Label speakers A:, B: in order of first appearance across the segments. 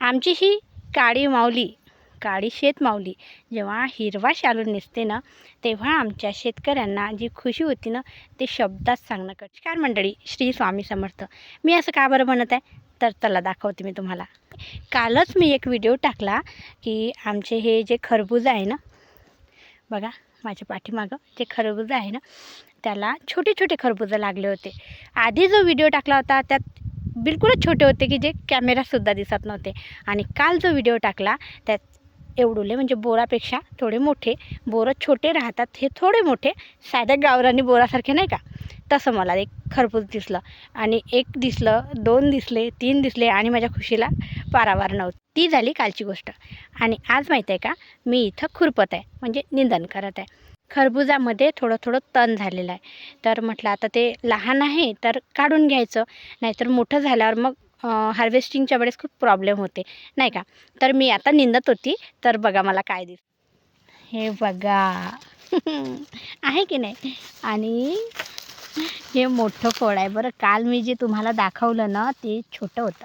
A: आमची ही काळी माऊली, काळी शेतमाऊली जेव्हा हिरवा शालू नेसते ना, तेव्हा आमच्या शेतकऱ्यांना जी खुशी होती ना, ते शब्दात सांगणं कठीण. नमस्कार मंडळी, श्री स्वामी समर्थ. मी असं का बरं म्हणत आहे, तर चला दाखवते मी तुम्हाला. कालच मी एक व्हिडिओ टाकला की आमचे हे जे खरबूज आहे ना, बघा माझ्या पाठीमागं जे खरबूज आहे ना, त्याला छोटे छोटे खरबूज लागले होते. आधी जो व्हिडिओ टाकला होता त्यात बिलकुलच छोटे होते की जे कॅमेरासुद्धा दिसत नव्हते. आणि काल जो व्हिडिओ टाकला त्यात एवढुले म्हणजे बोरापेक्षा थोडे मोठे, बोरं छोटे राहतात, हे थोडे मोठे साध्या गावरानी बोरासारखे नाही का, तसं मला एक खरबूज दिसलं. आणि एक दिसलं, दोन दिसले, तीन दिसले आणि माझ्या खुशीला पारावार नव्हती. ती झाली कालची गोष्ट. आणि आज माहीत आहे का, मी इथं खुरपत आहे म्हणजे निंदण करत आहे. खरबुजामध्ये थोडं थोडं तण झालेलं आहे. तर म्हटलं आता ते लहान आहे तर काढून घ्यायचं, नाहीतर मोठं झाल्यावर मग हार्वेस्टिंगच्या वेळेस खूप प्रॉब्लेम होते नाही का. तर मी आता निंदत होती, तर बघा मला काय हे बघा आहे की नाही. आणि हे मोठं फळ आहे बरं. काल मी जे तुम्हाला दाखवलं ना ते छोटं होतं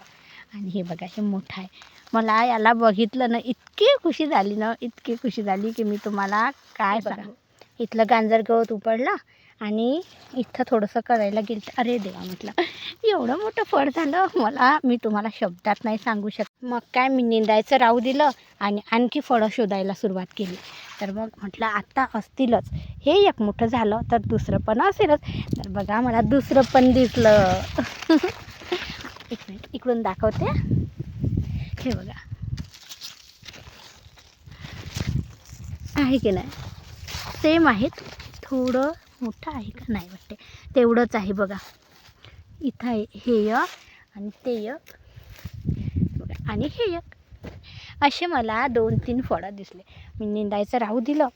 A: आणि हे बघा हे मोठं आहे. मला याला बघितलं ना इतकी खुशी झाली ना, इतकी खुशी झाली की मी तुम्हाला काय सांगू. इथलं गांजर गवत उपडला आणि इथं थोडंसं करायला गेलं, अरे देवा म्हटलं एवढं मोठं फळ झालं. मी तुम्हाला शब्दात नाही सांगू शकत. मग काय मी निंदायचं राहू दिलं आणि आणखी फळं शोधायला सुरुवात केली. तर मग म्हटलं आता असतीलच, हे एक मोठं झालं तर दुसरं पण असेलच. तर बघा मला दुसरं पण दिसलं. एक मिनिट इकडून दाखवते. हे बघा आहे की नाही, सेम आहेत. थोडं मोठं आहे का नाही वाटते, तेवढंच आहे बघा. इथं आहे हे एक आणि ते एक बघा, आणि हे एक. असे मला 2-3 फळं दिसले. मी निंदायचं राहू दिलं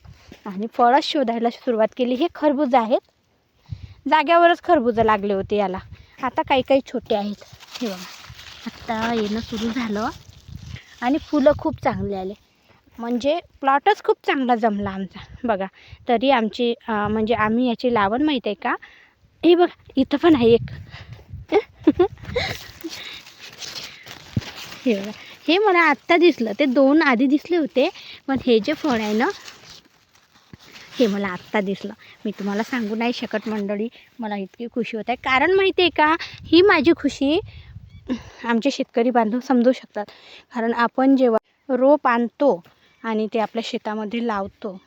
A: आणि फळं शोधायला सुरुवात केली. हे खरबूज आहेत, जाग्यावरच खरबूज लागले होते याला. आता काही काही छोटे आहेत. हे बघा आत्ता येणं सुरू झालं आणि फुलं खूप चांगले आले. म्हणजे प्लॉटच खूप चांगला जमला आमचा बघा. तरी आमची म्हणजे आम्ही याची लावण माहीत आहे का. हे बघा इथं पण आहे एक. हे बघा हे मला आत्ता दिसलं. ते 2 आधी दिसले होते, पण हे जे फळ आहे ना हे मला आत्ता दिसलं. मी तुम्हाला सांगू नाही शकत मंडळी, मला इतकी खुशी होत आहे. कारण माहिती आहे का, ही माझी खुशी आमचे शेतकरी बांधव समजू शकतात. कारण आपण जेव्हा रोप आणतो आणि ते आपल्या शेतामध्ये लावतो,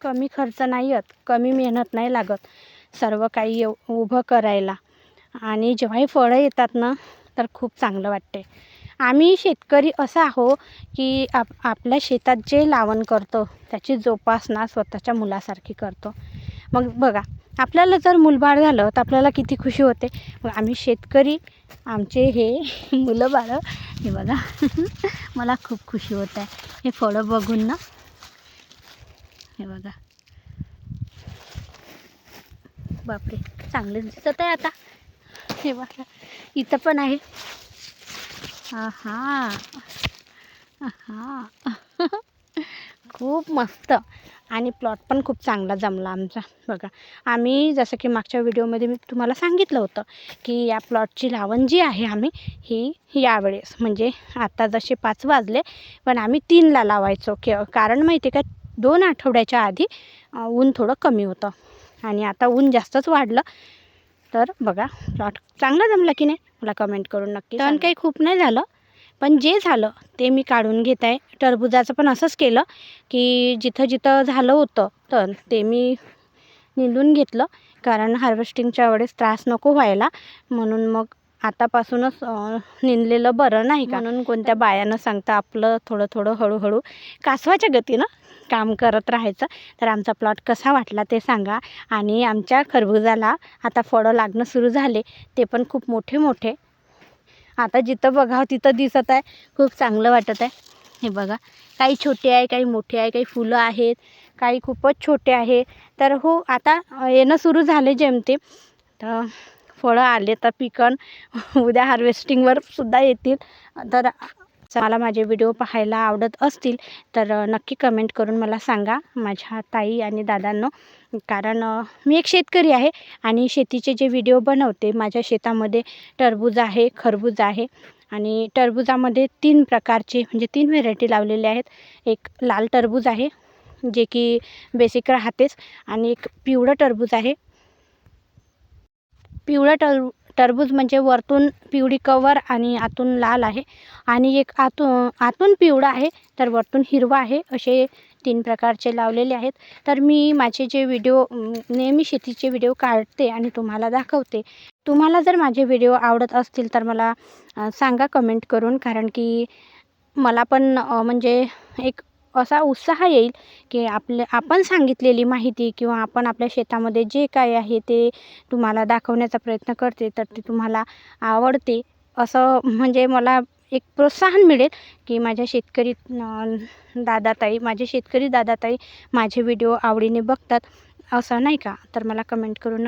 A: कमी खर्च नाही येत, कमी मेहनत नाही लागत सर्व काही उभं करायला. आणि जेव्हा हे फळं येतात ना तर खूप चांगलं वाटते. आम्ही शेतकरी असं आहो की आपल्या शेतात जे लावण करतो त्याची जोपासना स्वतःच्या मुलासारखी करतो. मग बघा आपल्याला जर मुलबाळ झालं तर आपल्याला किती खुशी होते. मग आम्ही शेतकरी, आमचे हे मुलं बाळं, हे बघा मला खूप खुशी होत आहे हे फळं बघून ना. हे बघा बापरे चांगलेच दिसत आहे आता. हे बघा इथं पण आहे. हा खूप मस्त. आणि प्लॉट पण खूप चांगला जमला आमचा बघा. आम्ही जसं की मागच्या व्हिडिओमध्ये मी तुम्हाला सांगितलं होतं की या प्लॉटची लावण जी आहे आम्ही ही यावेळेस म्हणजे आता जसे 5 वाजले पण आम्ही 3ला लावायचो. कारण माहिती आहे का, 2 आठवड्याच्या आधी ऊन थोडं कमी होतं आणि आता ऊन जास्तच वाढलं. तर बघा प्लॉट चांगला जमला की नाही मला कमेंट करून नक्की. तण काही खूप नाही झालं, पण जे झालं ते मी काढून घेत आहे. टरबुजाचं पण असंच केलं की जिथं जिथं झालं होतं तण ते मी निंदून घेतलं. कारण हार्वेस्टिंगच्या वेळेस त्रास नको व्हायला, म्हणून मग आतापासूनच निंदलेलं बरं नाही का. म्हणून कोणत्या बायानं सांगता आपलं थोडं थोडं हळूहळू कासवाच्या गतीनं काम करत राहायचं. तर आमचा प्लॉट कसा वाटला ते सांगा. आणि आमच्या खरबुजाला आता फळं लागणं सुरू झाले, ते पण खूप मोठे मोठे. आता जिथं बघावं तिथं दिसत आहे. खूप चांगलं वाटत आहे. हे बघा काही छोटे आहे, काही मोठे आहे, काही फुलं आहेत, काही खूपच छोटे आहे. तर हो आता येणं सुरू झाले जेमतेम. तर फळं आले तर पिकन उद्या हार्वेस्टिंगवर सुद्धा येतील. तर मला माझे व्हिडिओ पाहायला आवडत असतील तर नक्की कमेंट करून मला सांगा माझ्या ताई आणि दादांनो. कारण मी एक शेतकरी आहे आणि शेतीचे जे व्हिडिओ बनवते, माझ्या शेतामध्ये टरबूज आहे, खरबूज आहे आणि टरबुजामध्ये 3 प्रकारचे म्हणजे 3 व्हेरायटी लावलेले आहेत. एक लाल टरबूज आहे जे की बेसिक राहतेच, आणि एक पिवळं टरबूज आहे. पिवळं टरबूज म्हणजे वरतून पिवळी कवर आणि आतून लाल आहे, आणि एक आतून पिवळं आहे तर वरतून हिरवं आहे. असे 3 प्रकारचे लावलेले आहेत. तर मी माझे जे व्हिडिओ नेहमी शेतीचे व्हिडिओ काढते आणि तुम्हाला दाखवते. तुम्हाला जर माझे व्हिडिओ आवडत असतील तर मला सांगा कमेंट करून, कारण की मला पण म्हणजे एक असा उत्साह येईल की आपण सांगितलेली माहिती किंवा आपण आपल्या शेतामध्ये जे काय आहे ते तुम्हाला दाखवण्याचा प्रयत्न करते, तर ते तुम्हाला आवडते असं म्हणजे मला एक प्रोत्साहन मिळेल की माझे शेतकरी दादाताई माझे व्हिडिओ आवडीने बघतात, असं नाही का. तर मला कमेंट करून